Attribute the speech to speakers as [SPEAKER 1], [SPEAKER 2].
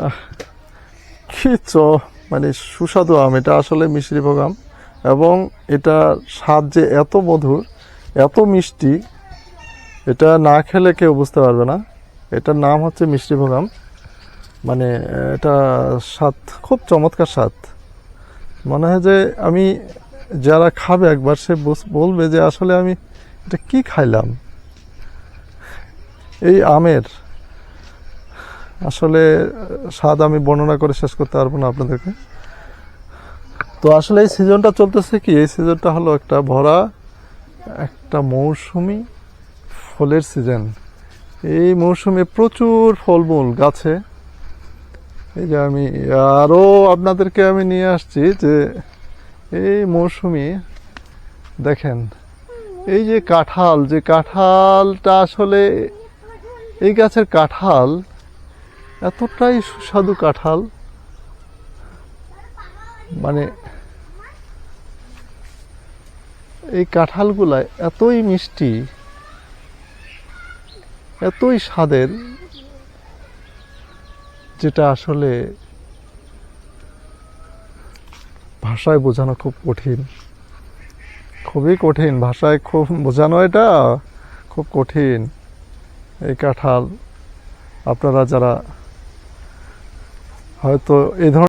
[SPEAKER 1] আহ, কি মানে সুস্বাদু আম। এটা আসলে মিশ্রীভোগ আম, এবং এটা স্বাদ যে এত মধুর, এত মিষ্টি, এটা না খেলে কেউ বুঝতে পারবে না। এটার নাম হচ্ছে মিষ্টিভোগ আম। মানে এটা স্বাদ খুব চমৎকার স্বাদ। মনে হয় যে আমি, যারা খাবে একবার সে বলবে যে আসলে আমি এটা কি খাইলাম। এই আমের আসলে স্বাদ আমি বর্ণনা করে শেষ করতে পারবো না আপনাদেরকে। তো আসলে এই সিজনটা চলতেছে কি, এই সিজনটা হলো একটা ভরা একটা মৌসুমি ফলের সিজন। এই মৌসুমে প্রচুর ফলমূল গাছে। এই যে আমি আরো আপনাদেরকে আমি নিয়ে আসছি যে এই মৌসুমি দেখেন, এই যে কাঁঠাল, যে কাঁঠালটা আসলে এই গাছের কাঁঠাল এতটাই সুস্বাদু কাঁঠাল, মানে এই কাঁঠালগুলা এতই মিষ্টি, এতই স্বাদের, যেটা আসলে ভাষায় বোঝানো খুব কঠিন, খুবই কঠিন। ভাষায় খুব বোঝানো এটা খুব কঠিন। এই কাঁঠাল আপনারা যারা হয়তো এই ধরনের